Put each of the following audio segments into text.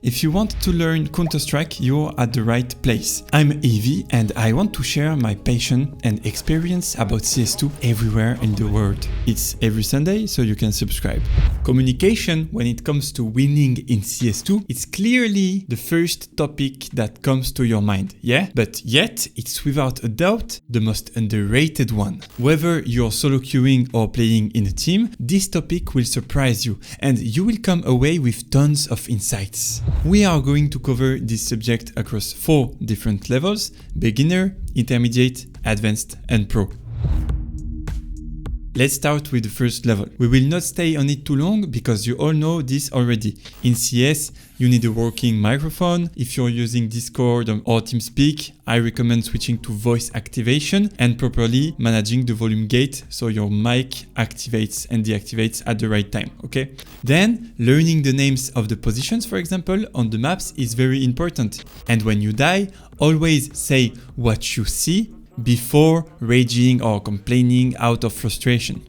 If you want to learn Counter-Strike, you're at the right place. I'm Evie and I want to share my passion and experience about CS2 everywhere in the world. It's every Sunday, so you can subscribe. Communication, when it comes to winning in CS2, it's clearly the first topic that comes to your mind, yeah? But yet, it's without a doubt the most underrated one. Whether you're solo queuing or playing in a team, this topic will surprise you and you will come away with tons of insights. We are going to cover this subject across 4 different levels: beginner, intermediate, advanced and pro. Let's start with the first level. We will not stay on it too long because you all know this already. In CS, you need a working microphone. If you're using Discord or TeamSpeak, I recommend switching to voice activation and properly managing the volume gate so your mic activates and deactivates at the right time, okay? Then, learning the names of the positions, for example, on the maps is very important. And when you die, always say what you see before raging or complaining out of frustration.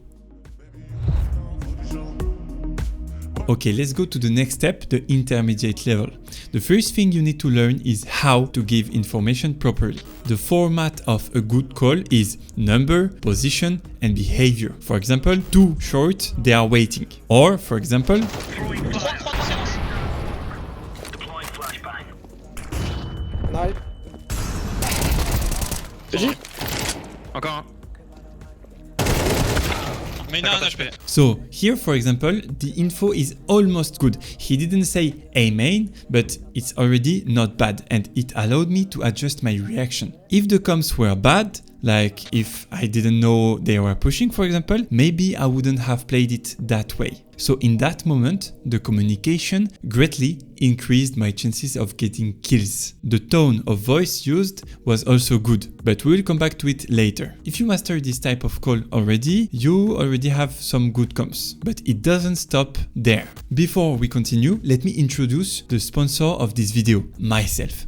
Okay, let's go to the next step, the intermediate level. The first thing you need to learn is how to give information properly. The format of a good call is number, position, and behavior. For example, too short, they are waiting. Or, for example, Encore un. Mais non, HP. So here, for example, the info is almost good. He didn't say A main, but it's already not bad and it allowed me to adjust my reaction. If the comms were bad, like if I didn't know they were pushing, for example, maybe I wouldn't have played it that way. So in that moment, the communication greatly increased my chances of getting kills. The tone of voice used was also good, but we will come back to it later. If you master this type of call already, you already have some good comms, but it doesn't stop there. Before we continue, let me introduce the sponsor of this video, myself.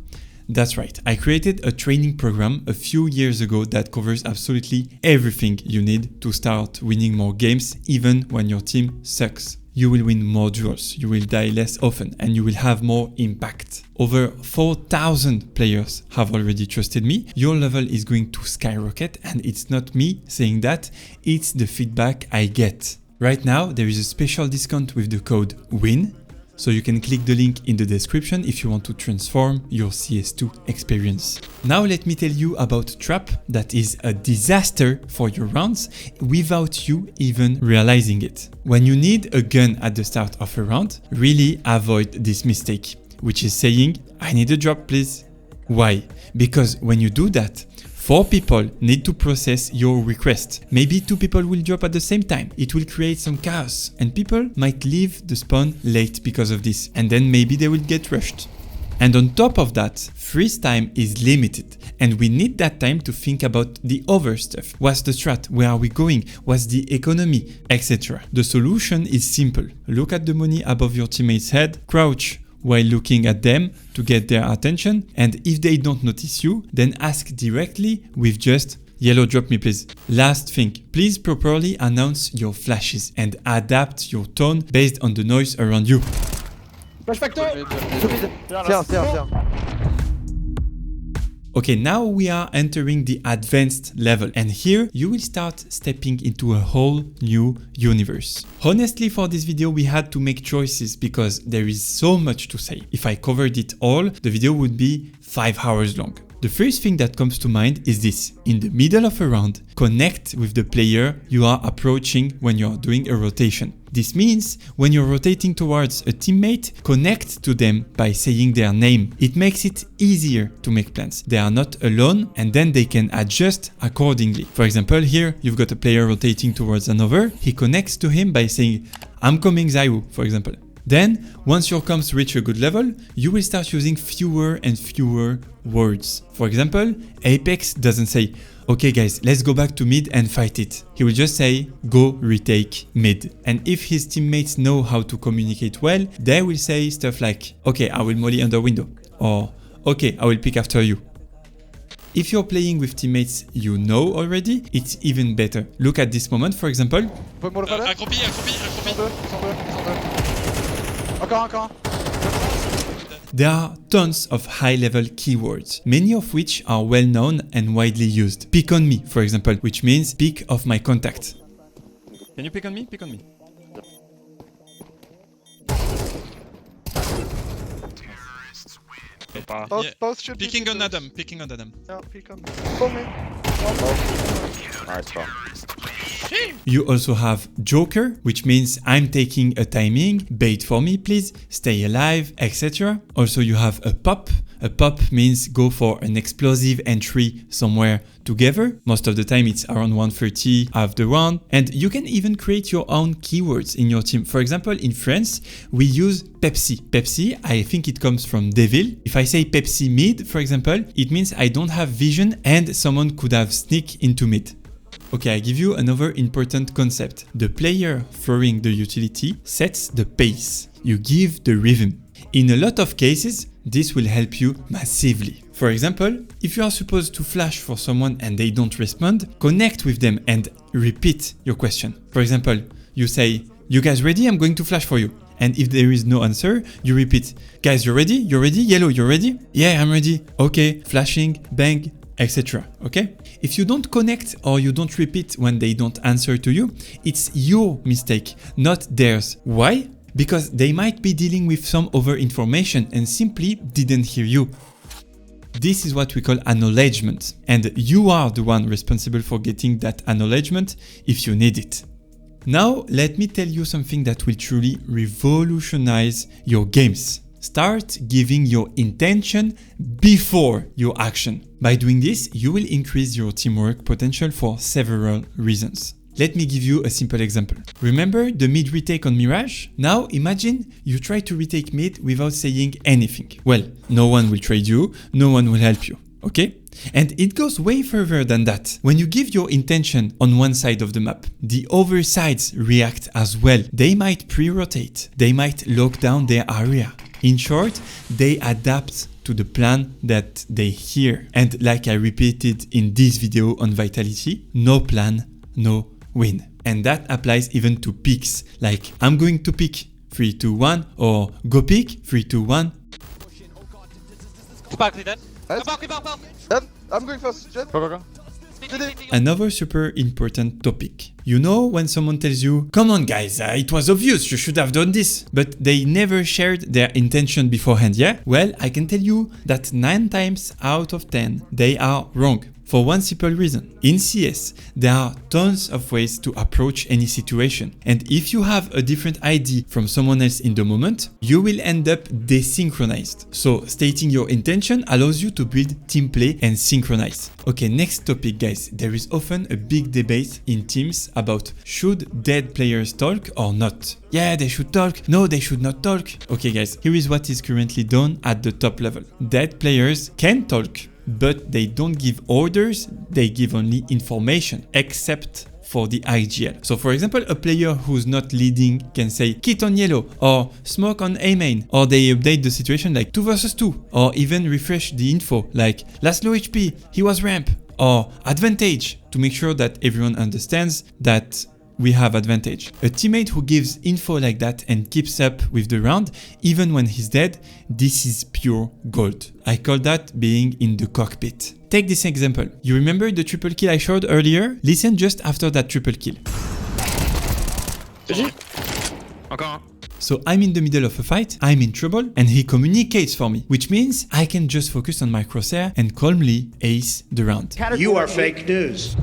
That's right, I created a training program a few years ago that covers absolutely everything you need to start winning more games even when your team sucks. You will win more duels, you will die less often, and you will have more impact. Over 4,000 players have already trusted me. Your level is going to skyrocket, and it's not me saying that, it's the feedback I get. Right now, there is a special discount with the code WIN. So you can click the link in the description if you want to transform your CS2 experience. Now let me tell you about trap that is a disaster for your rounds without you even realizing it. When you need a gun at the start of a round, really avoid this mistake, which is saying, I need a drop please. Why? Because when you do that, 4 people need to process your request. Maybe 2 people will drop at the same time. It will create some chaos and people might leave the spawn late because of this, and then maybe they will get rushed. And on top of that, freeze time is limited and we need that time to think about the other stuff. What's the strat? Where are we going? What's the economy? Etc. The solution is simple. Look at the money above your teammate's head, crouch while looking at them to get their attention, and if they don't notice you, then ask directly with just yellow drop me please. Last thing, please properly announce your flashes and adapt your tone based on the noise around you. Flash factor. Tiens. Okay, now we are entering the advanced level and here you will start stepping into a whole new universe. Honestly, for this video we had to make choices because there is so much to say. If I covered it all, the video would be 5 hours long. The first thing that comes to mind is this. In the middle of a round, connect with the player you are approaching when you are doing a rotation. This means when you're rotating towards a teammate, connect to them by saying their name. It makes it easier to make plans. They are not alone and then they can adjust accordingly. For example, here you've got a player rotating towards another. He connects to him by saying, I'm coming Zayu, for example. Then, once your comms reach a good level, you will start using fewer and fewer words. For example, Apex doesn't say, okay guys, let's go back to mid and fight it. He will just say, go retake mid. And if his teammates know how to communicate well, they will say stuff like, okay, I will molly under window. Or, okay, I will pick after you. If you're playing with teammates you know already, it's even better. Look at this moment, for example. Accroupi. Encore. There are tons of high-level keywords, many of which are well-known and widely used. Pick on me, for example, which means pick of my contact. Can you pick on me? Pick on me. Both should be Picking on defused. Adam, picking on Adam. Yeah, pick on me. Pull me. Nice one. You also have Joker, which means I'm taking a timing, bait for me please, stay alive, etc. Also you have a pop. A pop means go for an explosive entry somewhere together. Most of the time it's around 1:30 of the round. And you can even create your own keywords in your team. For example, in France, we use Pepsi. Pepsi, I think it comes from Devil. If I say Pepsi mid, for example, it means I don't have vision and someone could have sneak into mid. Okay, I give you another important concept. The player throwing the utility sets the pace. You give the rhythm. In a lot of cases, this will help you massively. For example, if you are supposed to flash for someone and they don't respond, connect with them and repeat your question. For example, you say, "You guys ready? I'm going to flash for you." And if there is no answer, you repeat, "Guys, you ready? You ready? Yellow, you ready? Yeah, I'm ready. Okay, flashing, bang, etc." Okay? If you don't connect or you don't repeat when they don't answer to you, it's your mistake, not theirs. Why? Because they might be dealing with some other information and simply didn't hear you. This is what we call acknowledgement, and you are the one responsible for getting that acknowledgement if you need it. Now, let me tell you something that will truly revolutionize your games. Start giving your intention before your action. By doing this, you will increase your teamwork potential for several reasons. Let me give you a simple example. Remember the mid retake on Mirage? Now imagine you try to retake mid without saying anything. Well, no one will trade you, no one will help you, okay? And it goes way further than that. When you give your intention on one side of the map, the other sides react as well. They might pre-rotate, they might lock down their area. In short, they adapt to the plan that they hear. And like I repeated in this video on Vitality, no plan, no win. And that applies even to picks, like I'm going to pick 3, 2, 1 or go pick 3, 2, 1. Sparkly dead. Yes. Jet, I'm going first. Jet. Go, go, go. Another super important topic. You know when someone tells you, "Come on guys, it was obvious, you should have done this," but they never shared their intention beforehand, yeah? Well, I can tell you that 9 times out of 10, they are wrong. For one simple reason. In CS, there are tons of ways to approach any situation. And if you have a different ID from someone else in the moment, you will end up desynchronized. So stating your intention allows you to build team play and synchronize. Okay, next topic guys. There is often a big debate in teams about should dead players talk or not. Yeah, they should talk. No, they should not talk. Okay guys, here is what is currently done at the top level. Dead players can talk, but they don't give orders, they give only information, except for the IGL. So for example, a player who's not leading can say kit on yellow or smoke on A main, or they update the situation like 2 versus 2, or even refresh the info like last low HP, he was ramp, or advantage, to make sure that everyone understands that we have advantage. A teammate who gives info like that and keeps up with the round, even when he's dead, this is pure gold. I call that being in the cockpit. Take this example. You remember the triple kill I showed earlier? Listen just after that triple kill. Encore un. So I'm in the middle of a fight, I'm in trouble, and he communicates for me, which means I can just focus on my crosshair and calmly ace the round. You are fake news.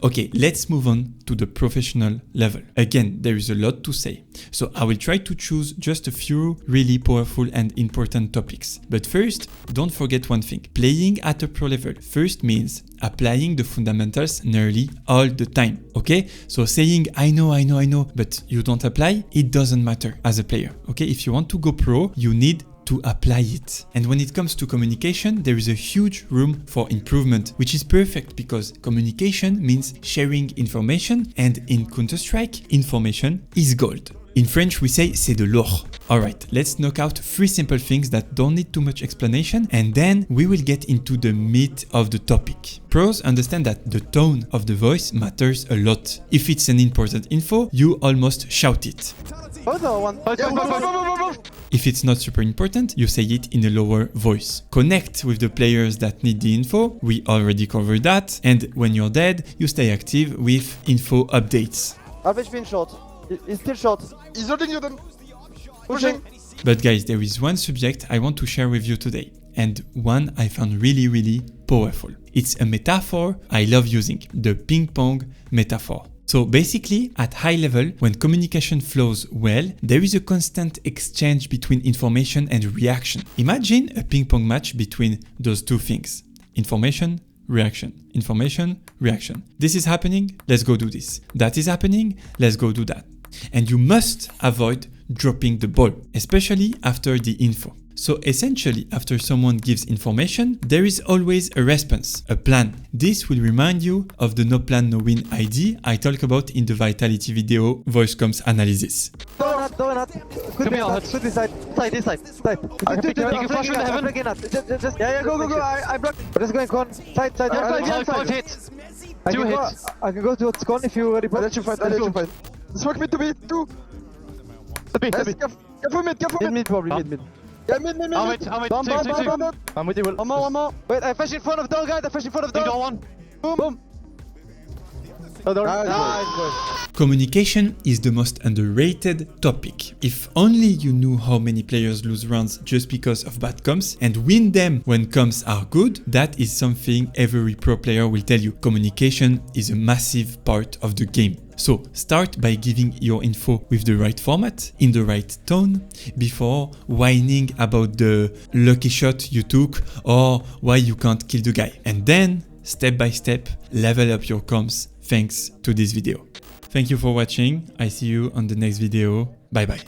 Okay, let's move on to the professional level. Again, there is a lot to say, so I will try to choose just a few really powerful and important topics. But first, don't forget one thing. Playing at a pro level first means applying the fundamentals nearly all the time, okay? So saying I know, but you don't apply, it doesn't matter as a player, okay? If you want to go pro, you need to apply it. And when it comes to communication, there is a huge room for improvement, which is perfect because communication means sharing information, and in Counter-Strike, information is gold. In French, we say c'est de l'or. Alright, let's knock out 3 simple things that don't need too much explanation, and then we will get into the meat of the topic. Pros understand that the tone of the voice matters a lot. If it's an important info, you almost shout it. If it's not super important, you say it in a lower voice. Connect with the players that need the info, we already covered that, and when you're dead, you stay active with info updates. Always been short. He's still short. He's holding you then. Pushing. But guys, there is one subject I want to share with you today, and one I found really powerful. It's a metaphor I love using, the ping pong metaphor. So basically, at high level, when communication flows well, there is a constant exchange between information and reaction. Imagine a ping pong match between those two things. Information, reaction. Information, reaction. This is happening, let's go do this. That is happening, let's go do that. And you must avoid dropping the ball, especially after the info. So essentially, after someone gives information, there is always a response, a plan. This will remind you of the no plan, no win idea I talk about in the Vitality video voice comms analysis. Donut. Could be out. Could be side. This side. I do You flash with heaven. Just yeah, go. I block. Just going con. Side. Five hits. Two hits. I can go to con if you ready. I'll let you fight. Smoke mid to be 2. Careful mid. Mid probably mid. Yeah, mid. I'll wait. Bomb. Two. I'm with you. One more. Wait, I flash in front of door, guys. Door one. Boom. Nice. Communication is the most underrated topic. If only you knew how many players lose rounds just because of bad comms and win them when comms are good, that is something every pro player will tell you. Communication is a massive part of the game. So start by giving your info with the right format, in the right tone, before whining about the lucky shot you took or why you can't kill the guy. And then, step by step, level up your comms thanks to this video. Thank you for watching. I see you on the next video. Bye bye.